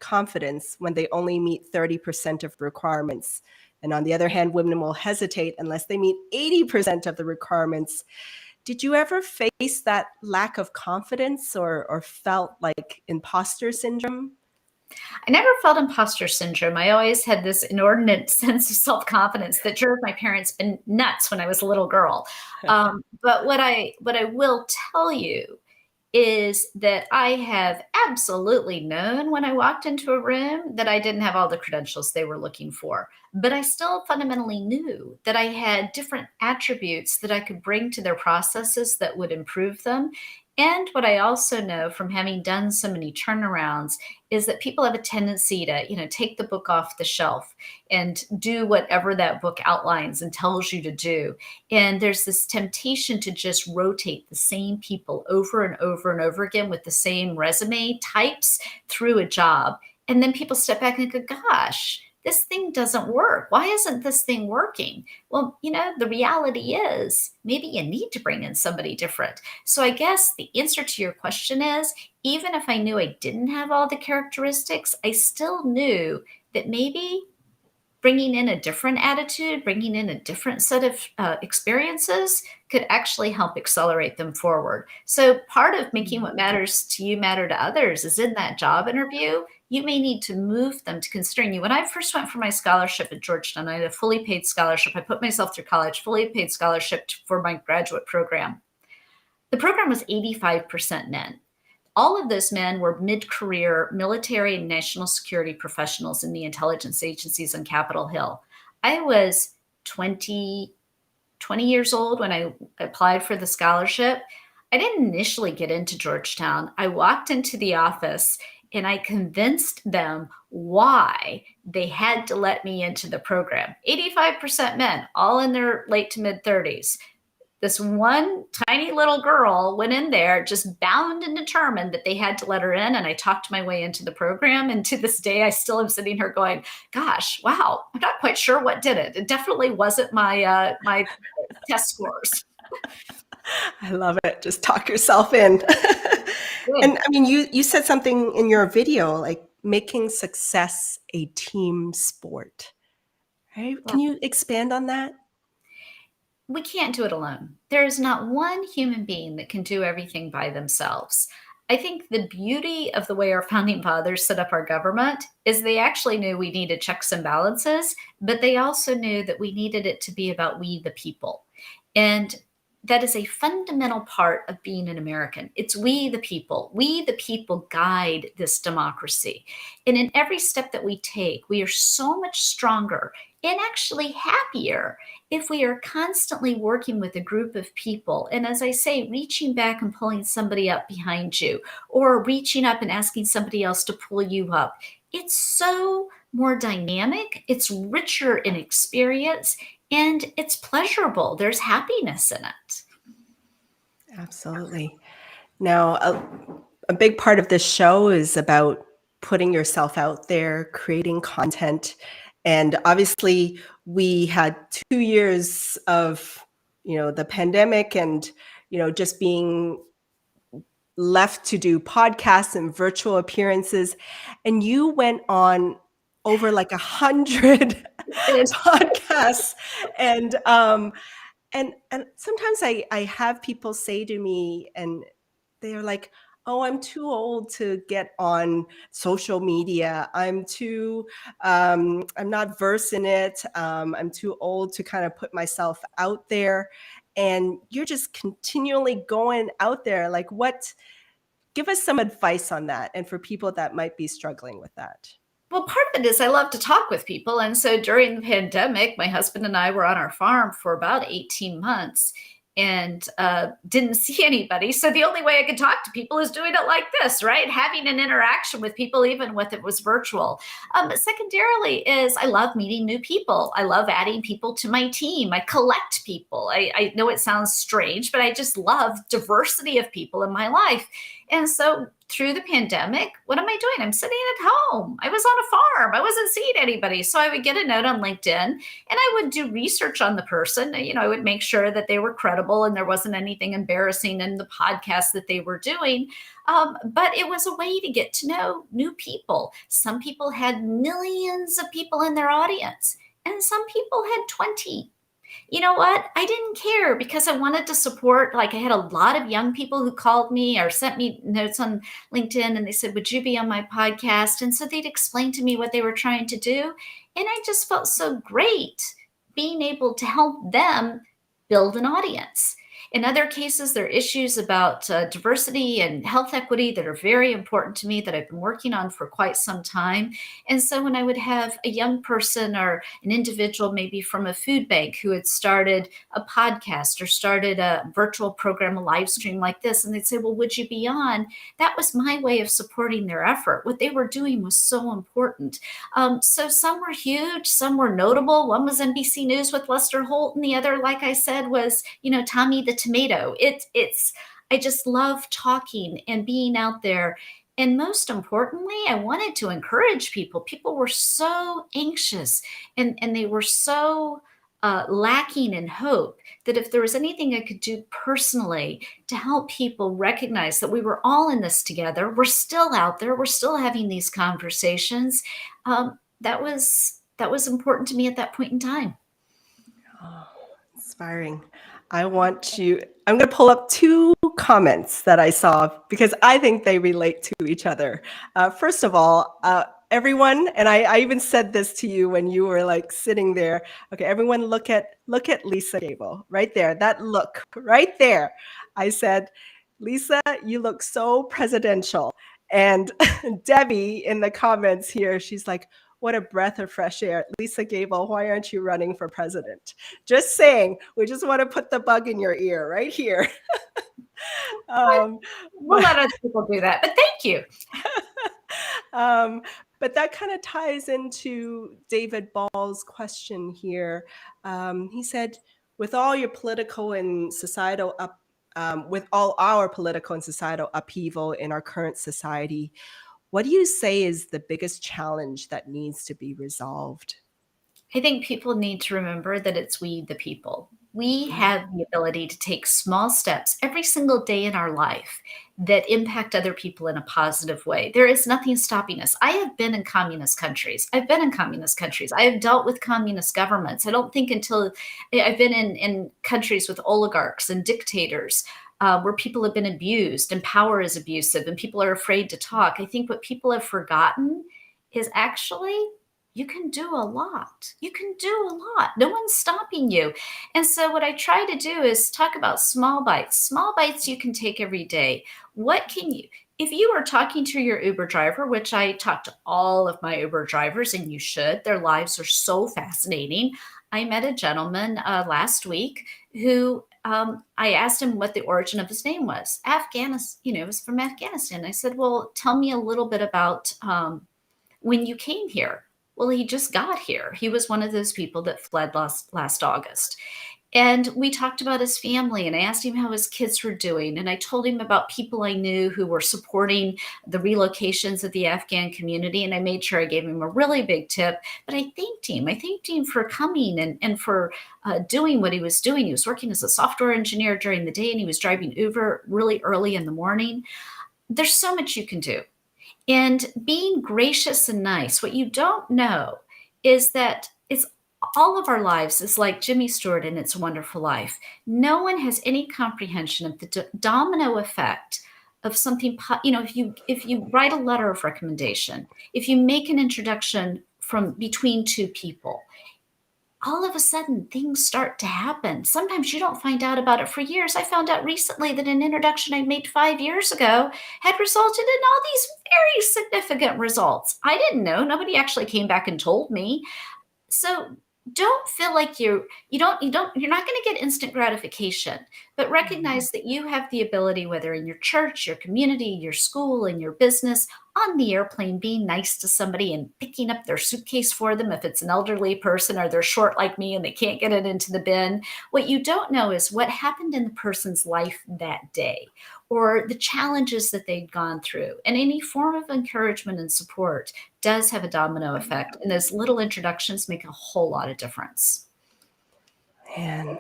confidence when they only meet 30% of requirements. And on the other hand, women will hesitate unless they meet 80% of the requirements. Did you ever face that lack of confidence or felt like imposter syndrome? I never felt imposter syndrome. I always had this inordinate sense of self-confidence that drove my parents nuts when I was a little girl. But what I will tell you is that I have absolutely known when I walked into a room that I didn't have all the credentials they were looking for. But I still fundamentally knew that I had different attributes that I could bring to their processes that would improve them. And what I also know from having done so many turnarounds is that people have a tendency to, take the book off the shelf and do whatever that book outlines and tells you to do. And there's this temptation to just rotate the same people over and over and over again with the same resume types through a job. And then people step back and go, gosh, this thing doesn't work. Why isn't this thing working? Well, the reality is maybe you need to bring in somebody different. So I guess the answer to your question is, even if I knew I didn't have all the characteristics, I still knew that maybe bringing in a different attitude, bringing in a different set of experiences could actually help accelerate them forward. So part of making what matters to you matter to others is in that job interview, you may need to move them to considering you. When I first went for my scholarship at Georgetown, I had a fully paid scholarship. I put myself through college, fully paid scholarship for my graduate program. The program was 85% men. All of those men were mid-career military and national security professionals in the intelligence agencies on Capitol Hill. I was 20 years old when I applied for the scholarship. I didn't initially get into Georgetown. I walked into the office and I convinced them why they had to let me into the program. 85% men, all in their late to mid 30s. This one tiny little girl went in there just bound and determined that they had to let her in. And I talked my way into the program. And to this day, I still am sitting here going, gosh, wow, I'm not quite sure what did it. It definitely wasn't my my test scores. I love it. Just talk yourself in. And I mean, you said something in your video, like making success a team sport, right? Can you expand on that? We can't do it alone. There is not one human being that can do everything by themselves. I think the beauty of the way our founding fathers set up our government is they actually knew we needed checks and balances, but they also knew that we needed it to be about we the people. And that is a fundamental part of being an American. It's we the people. We the people guide this democracy. And in every step that we take, we are so much stronger and actually happier if we are constantly working with a group of people. And as I say, reaching back and pulling somebody up behind you, or reaching up and asking somebody else to pull you up. It's so more dynamic. It's richer in experience. And it's pleasurable. There's happiness in it. Absolutely. Now, a big part of this show is about putting yourself out there, creating content. And obviously, we had 2 years of, the pandemic and, just being left to do podcasts and virtual appearances. And you went on over like 100 podcasts. And sometimes I have people say to me, and they're like, oh, I'm too old to get on social media. I'm not versed in it. I'm too old to kind of put myself out there. And you're just continually going out there. Like, give us some advice on that, and for people that might be struggling with that. Well, part of it is I love to talk with people. And so during the pandemic, my husband and I were on our farm for about 18 months and didn't see anybody. So the only way I could talk to people is doing it like this, right? Having an interaction with people, even if it was virtual. Secondarily is I love meeting new people. I love adding people to my team. I collect people. I know it sounds strange, but I just love diversity of people in my life. And so through the pandemic, what am I doing? I'm sitting at home. I was on a farm. I wasn't seeing anybody. So I would get a note on LinkedIn and I would do research on the person. I would make sure that they were credible and there wasn't anything embarrassing in the podcast that they were doing. But it was a way to get to know new people. Some people had millions of people in their audience, and some people had 20. You know what? I didn't care because I wanted to support. Like I had a lot of young people who called me or sent me notes on LinkedIn and they said, would you be on my podcast? And so they'd explain to me what they were trying to do. And I just felt so great being able to help them build an audience. In other cases, there are issues about diversity and health equity that are very important to me that I've been working on for quite some time. And so when I would have a young person or an individual, maybe from a food bank who had started a podcast or started a virtual program, a live stream like this, and they'd say, well, would you be on? That was my way of supporting their effort. What they were doing was so important. So some were huge, some were notable. One was NBC News with Lester Holt, and the other, like I said, was, Tommy the Tomato. I just love talking and being out there. And most importantly, I wanted to encourage people. People were so anxious and they were so lacking in hope that if there was anything I could do personally to help people recognize that we were all in this together, we're still out there, we're still having these conversations. That was important to me at that point in time. Oh, inspiring. I'm going to pull up two comments that I saw because I think they relate to each other. First of all, everyone, and I even said this to you when you were like sitting there. Okay, everyone look at Lisa Gable right there. That look right there. I said, Lisa, you look so presidential. And Debbie in the comments here, she's like, what a breath of fresh air. Lisa Gable, why aren't you running for president? Just saying, we just want to put the bug in your ear right here. We'll let other people do that, but thank you. But that kind of ties into David Ball's question here. He said, with all your political and societal with all our political and societal upheaval in our current society, what do you say is the biggest challenge that needs to be resolved? I think people need to remember that it's we, the people. We have the ability to take small steps every single day in our life that impact other people in a positive way. There is nothing stopping us. I have been in communist countries. I have dealt with communist governments. I don't think until I've been in countries with oligarchs and dictators where people have been abused and power is abusive and people are afraid to talk. I think what people have forgotten is actually you can do a lot. You can do a lot. No one's stopping you. And so what I try to do is talk about small bites you can take every day. If you are talking to your Uber driver, which I talk to all of my Uber drivers, and you should, their lives are so fascinating. I met a gentleman last week who I asked him what the origin of his name was. Afghanistan, it was from Afghanistan. I said, well, tell me a little bit about when you came here. Well, he just got here. He was one of those people that fled last August. And we talked about his family and I asked him how his kids were doing. And I told him about people I knew who were supporting the relocations of the Afghan community. And I made sure I gave him a really big tip. But I thanked him. I thanked him for coming and for doing what he was doing. He was working as a software engineer during the day and he was driving Uber really early in the morning. There's so much you can do. And being gracious and nice, what you don't know is that it's all of our lives is like Jimmy Stewart in It's a Wonderful Life. No one has any comprehension of the domino effect of something, if you write a letter of recommendation, if you make an introduction from between two people, all of a sudden things start to happen. Sometimes you don't find out about it for years. I found out recently that an introduction I made 5 years ago had resulted in all these very significant results. I didn't know. Nobody actually came back and told me. So don't feel like you're not going to get instant gratification, but recognize that you have the ability, whether in your church, your community, your school, in your business, on the airplane, being nice to somebody and picking up their suitcase for them if it's an elderly person or they're short like me and they can't get it into the bin. What you don't know is what happened in the person's life that day, or the challenges that they'd gone through. And any form of encouragement and support does have a domino effect. And those little introductions make a whole lot of difference. And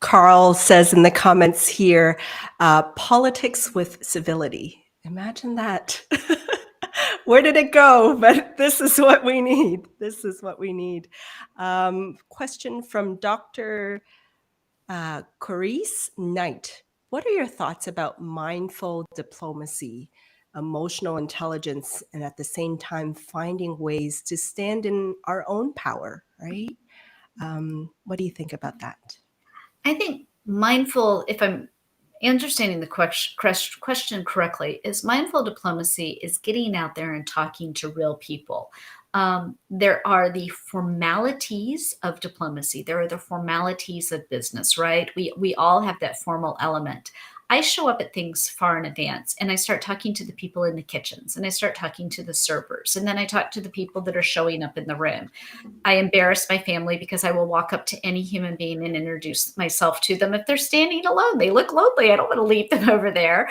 Carl says in the comments here, politics with civility. Imagine that. Where did it go? But this is what we need. This is what we need. Question from Dr. Carice Knight. What are your thoughts about mindful diplomacy, emotional intelligence, and at the same time finding ways to stand in our own power, right? What do you think about that? I think mindful, if I'm understanding the question correctly, is mindful diplomacy is getting out there and talking to real people. There are the formalities of diplomacy. There are the formalities of business, right? We all have that formal element. I show up at things far in advance and I start talking to the people in the kitchens and I start talking to the servers. And then I talk to the people that are showing up in the room. I embarrass my family because I will walk up to any human being and introduce myself to them. If they're standing alone, they look lonely. I don't want to leave them over there.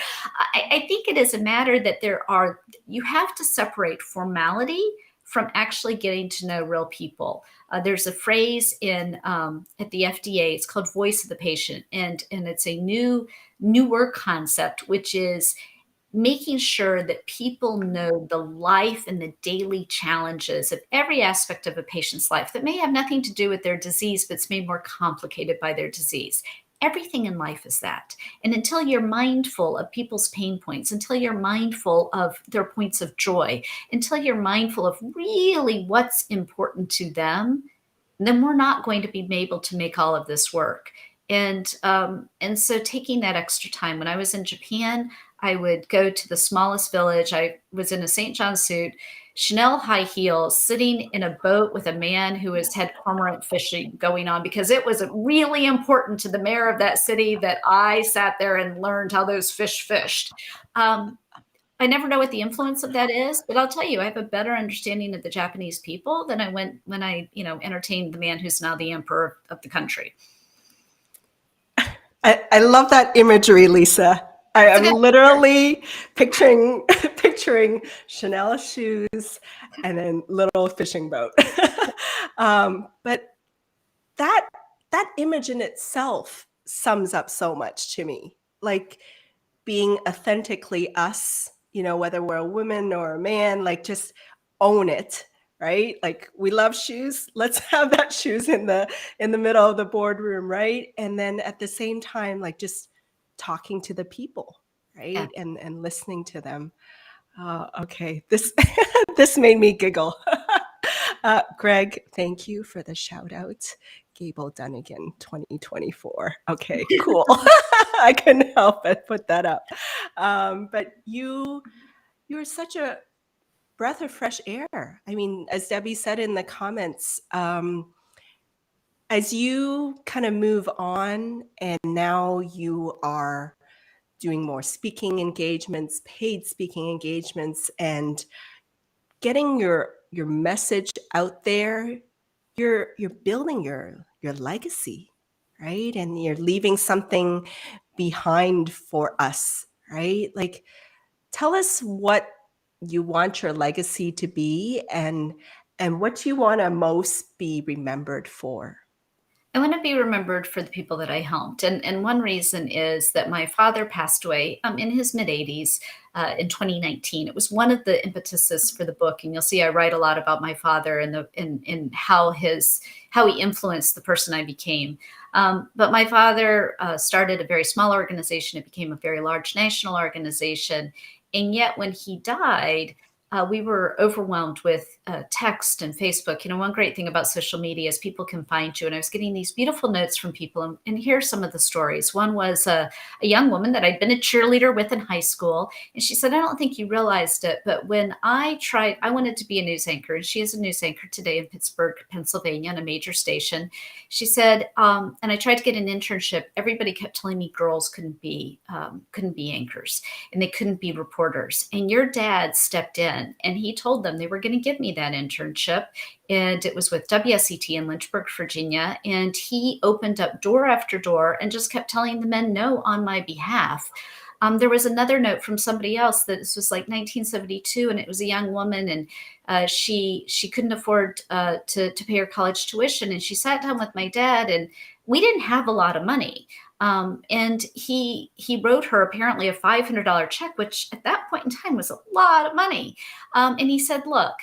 I think it is a matter that you have to separate formality from actually getting to know real people. There's a phrase at the FDA, it's called voice of the patient. And it's a newer concept, which is making sure that people know the life and the daily challenges of every aspect of a patient's life that may have nothing to do with their disease, but it's made more complicated by their disease. Everything in life is that. And until you're mindful of people's pain points, until you're mindful of their points of joy, until you're mindful of really what's important to them, then we're not going to be able to make all of this work. And so taking that extra time, when I was in Japan, I would go to the smallest village. I was in a St. John suit, Chanel high heels, sitting in a boat with a man who had cormorant fishing going on, because it was really important to the mayor of that city that I sat there and learned how those fish fished. I never know what the influence of that is, but I'll tell you, I have a better understanding of the Japanese people than I when I entertained the man who's now the emperor of the country. I love that imagery, Lisa. I am literally picturing Chanel shoes and then little fishing boat. But that image in itself sums up so much to me. Like being authentically us, whether we're a woman or a man, like just own it. Right? Like we love shoes. Let's have that shoes in the middle of the boardroom, right? And then at the same time, like just talking to the people, right? Yeah. And listening to them. Okay, this this made me giggle. Greg, thank you for the shout out. Gable Dunnigan 2024. Okay, cool. I couldn't help but put that up. But you're such a breath of fresh air. I mean, as Debbie said in the comments, as you kind of move on and now you are doing more speaking engagements, paid speaking engagements, and getting your message out there, you're building your legacy, right? And you're leaving something behind for us, right? Like, tell us what you want your legacy to be and what you want to most be remembered for. I want to be remembered for the people that I helped. And one reason is that my father passed away in his mid-80s in 2019. It was one of the impetuses for the book. And you'll see I write a lot about my father and how he influenced the person I became. But my father started a very small organization. It became a very large national organization. And yet when he died, we were overwhelmed with text and Facebook. One great thing about social media is people can find you. And I was getting these beautiful notes from people. And here's some of the stories. One was a young woman that I'd been a cheerleader with in high school. And she said, I don't think you realized it, but when I wanted to be a news anchor, and she is a news anchor today in Pittsburgh, Pennsylvania, on a major station. She said, and I tried to get an internship. Everybody kept telling me girls couldn't be anchors and they couldn't be reporters. And your dad stepped in and he told them they were going to give me that internship. And it was with WSET in Lynchburg, Virginia. And he opened up door after door and just kept telling the men no on my behalf. There was another note from somebody else that this was like 1972, and it was a young woman, and she couldn't afford to pay her college tuition. And she sat down with my dad, and we didn't have a lot of money. And he wrote her apparently a $500 check, which at that point in time was a lot of money. And he said, look,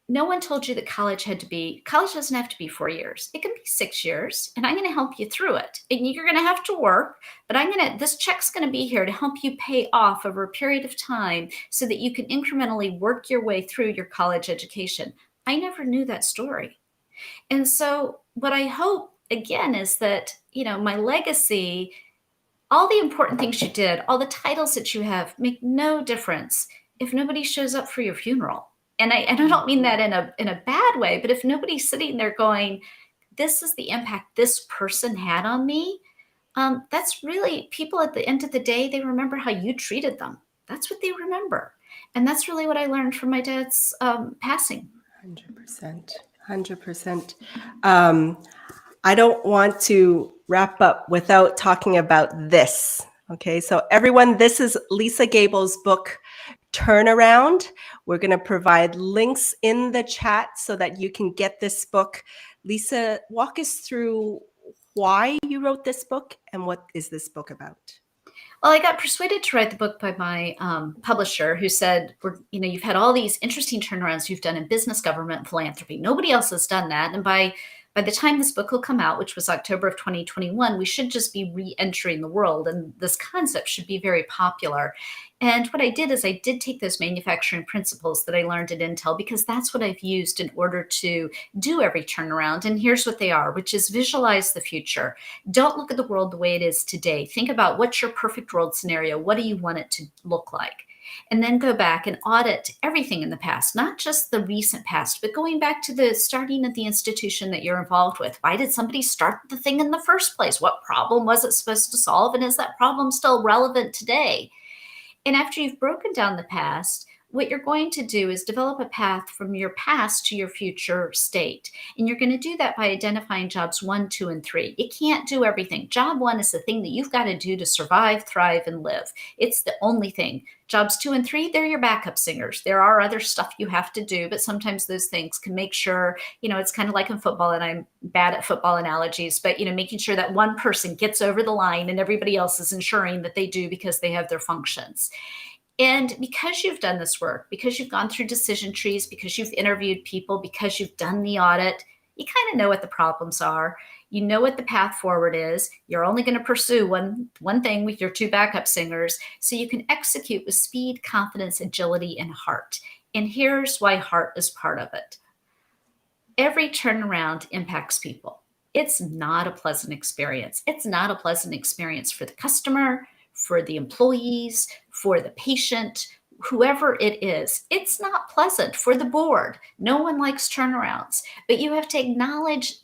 no one told you that college doesn't have to be 4 years. It can be 6 years, and I'm going to help you through it. And you're going to have to work, but this check's going to be here to help you pay off over a period of time so that you can incrementally work your way through your college education. I never knew that story. And so what I hope, again, is that, my legacy, all the important things you did, all the titles that you have make no difference if nobody shows up for your funeral. And I don't mean that in a bad way, but if nobody's sitting there going, this is the impact this person had on me, that's really, people at the end of the day, they remember how you treated them. That's what they remember. And that's really what I learned from my dad's passing. 100%. 100%. I don't want to wrap up without talking about this. Okay, so everyone, this is Lisa Gable's book, Turnaround. We're going to provide links in the chat so that you can get this book. Lisa, walk us through why you wrote this book and what is this book about? Well, I got persuaded to write the book by my publisher, who said, you've had all these interesting turnarounds you've done in business, government, and philanthropy. Nobody else has done that. And by the time this book will come out, which was October of 2021, we should just be re-entering the world. And this concept should be very popular. And what I did is I did take those manufacturing principles that I learned at Intel, because that's what I've used in order to do every turnaround. And here's what they are, which is visualize the future. Don't look at the world the way it is today. Think about what's your perfect world scenario. What do you want it to look like? And then go back and audit everything in the past, not just the recent past, but going back to the starting of the institution that you're involved with. Why did somebody start the thing in the first place? What problem was it supposed to solve? And is that problem still relevant today? And after you've broken down the past, what you're going to do is develop a path from your past to your future state. And you're going to do that by identifying jobs 1, 2, and 3. You can't do everything. Job 1 is the thing that you've got to do to survive, thrive, and live. It's the only thing. Jobs 2 and 3, they're your backup singers. There are other stuff you have to do, but sometimes those things can make sure, it's kind of like in football, and I'm bad at football analogies, but, making sure that one person gets over the line and everybody else is ensuring that they do because they have their functions. And because you've done this work, because you've gone through decision trees, because you've interviewed people, because you've done the audit, you kind of know what the problems are. You know what the path forward is. You're only going to pursue one thing with your 2 backup singers, so you can execute with speed, confidence, agility, and heart. And here's why heart is part of it. Every turnaround impacts people. It's not a pleasant experience. It's not a pleasant experience for the customer, for the employees, for the patient, whoever it is. It's not pleasant for the board. No one likes turnarounds, but you have to acknowledge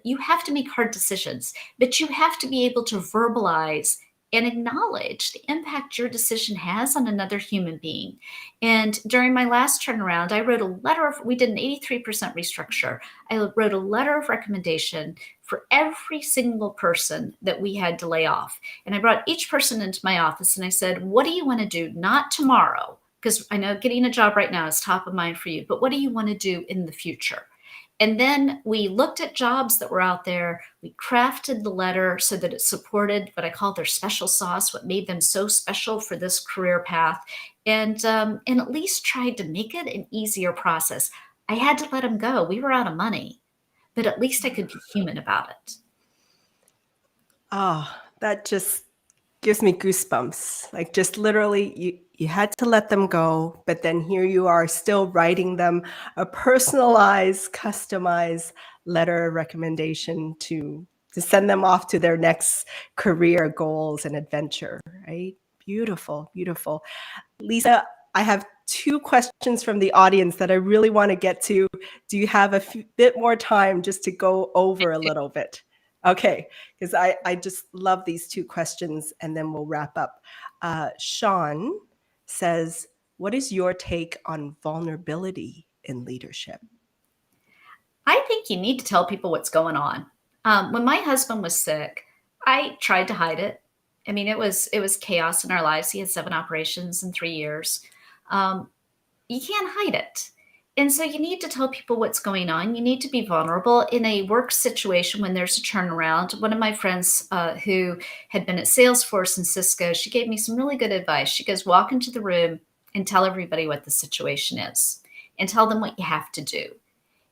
you have to make hard decisions, but you have to be able to verbalize and acknowledge the impact your decision has on another human being. And during my last turnaround, I wrote a letter we did an 83% restructure. I wrote a letter of recommendation for every single person that we had to lay off. And I brought each person into my office and I said, what do you want to do? Not tomorrow, because I know getting a job right now is top of mind for you, but what do you want to do in the future? And then we looked at jobs that were out there. We crafted the letter so that it supported what I call their special sauce, what made them so special for this career path, and at least tried to make it an easier process. I had to let them go. We were out of money, but at least I could be human about it. Oh, that just gives me goosebumps. Like just literally you had to let them go, but then here you are still writing them a personalized, customized letter of recommendation to send them off to their next career goals and adventure, right? Beautiful, beautiful. Lisa, I have 2 questions from the audience that I really want to get to. Do you have a bit more time just to go over a little bit? Okay, because I just love these 2 questions, and then we'll wrap up. Sean says, what is your take on vulnerability in leadership? I think you need to tell people what's going on. When my husband was sick, I tried to hide it. I mean, it was chaos in our lives. He had 7 operations in 3 years. You can't hide it. And so you need to tell people what's going on. You need to be vulnerable in a work situation when there's a turnaround. One of my friends who had been at Salesforce and Cisco, she gave me some really good advice. She goes, walk into the room and tell everybody what the situation is and tell them what you have to do.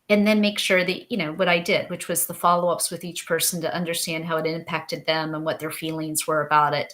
And then make sure that, you know, what I did, which was the follow-ups with each person to understand how it impacted them and what their feelings were about it.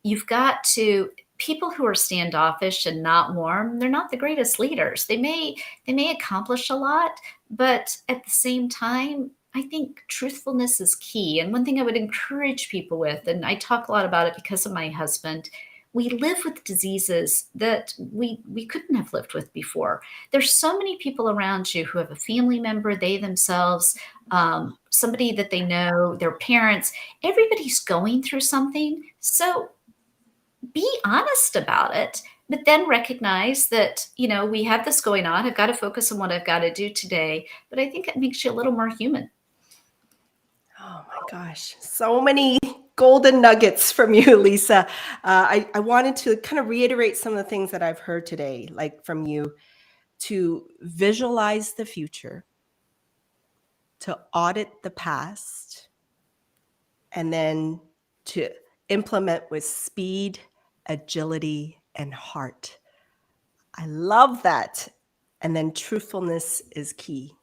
You've got to, people who are standoffish and not warm, they're not the greatest leaders. They may accomplish a lot, but at the same time, I think truthfulness is key. And one thing I would encourage people with, and I talk a lot about it because of my husband, we live with diseases that we couldn't have lived with before. There's so many people around you who have a family member, they themselves, somebody that they know, their parents, everybody's going through something. So be honest about it, but then recognize that, you know, we have this going on. I've got to focus on what I've got to do today. But I think it makes you a little more human. Oh my gosh, so many golden nuggets from you, Lisa. I wanted to kind of reiterate some of the things that I've heard today, like from you, to visualize the future, to audit the past, and then to implement with speed, agility, and heart. I love that. And then truthfulness is key.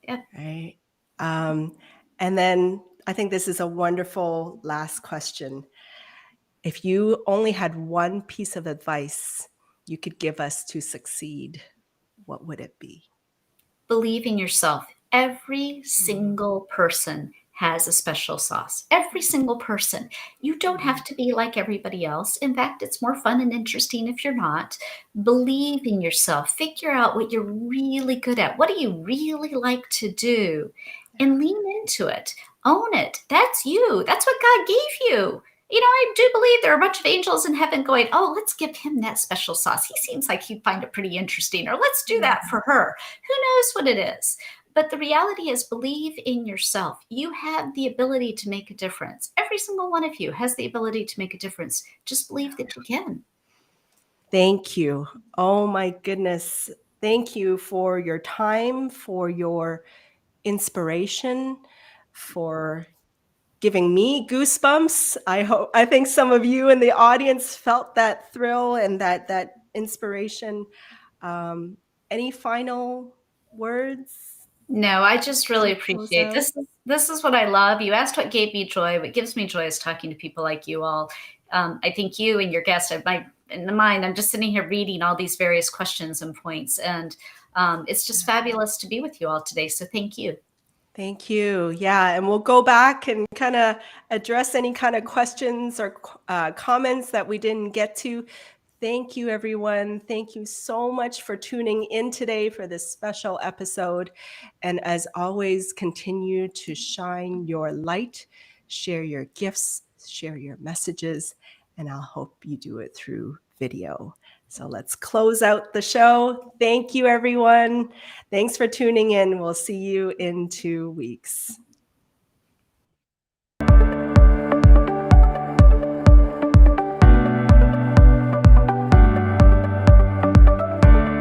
Yeah. Right. And then I think this is a wonderful last question. If you only had one piece of advice you could give us to succeed, what would it be? Believe in yourself. Every single person has a special sauce. Every single person. You don't have to be like everybody else. In fact, it's more fun and interesting if you're not. Believe in yourself. Figure out what you're really good at. What do you really like to do? And lean into it. Own it. That's you. That's what God gave you. You know, I do believe there are a bunch of angels in heaven going, oh, let's give him that special sauce. He seems like he'd find it pretty interesting. Or let's do that for her. Who knows what it is? But the reality is, believe in yourself. You have the ability to make a difference. Every single one of you has the ability to make a difference. Just believe that you can. Thank you. Oh my goodness. Thank you for your time, for your inspiration, for giving me goosebumps. I think some of you in the audience felt that thrill and that inspiration. Any final words? No, I just really To close appreciate out? this is what I love. You asked what gave me joy. What gives me joy is talking to people like you all. I think you and your guests, in the mind, I'm just sitting here reading all these various questions and points, and it's just fabulous to be with you all today. So thank you. Thank you. Yeah, and we'll go back and kind of address any kind of questions or comments that we didn't get to. Thank you, everyone. Thank you so much for tuning in today for this special episode. And as always, continue to shine your light, share your gifts, share your messages, and I'll hope you do it through video. So let's close out the show. Thank you, everyone. Thanks for tuning in. We'll see you in 2 weeks.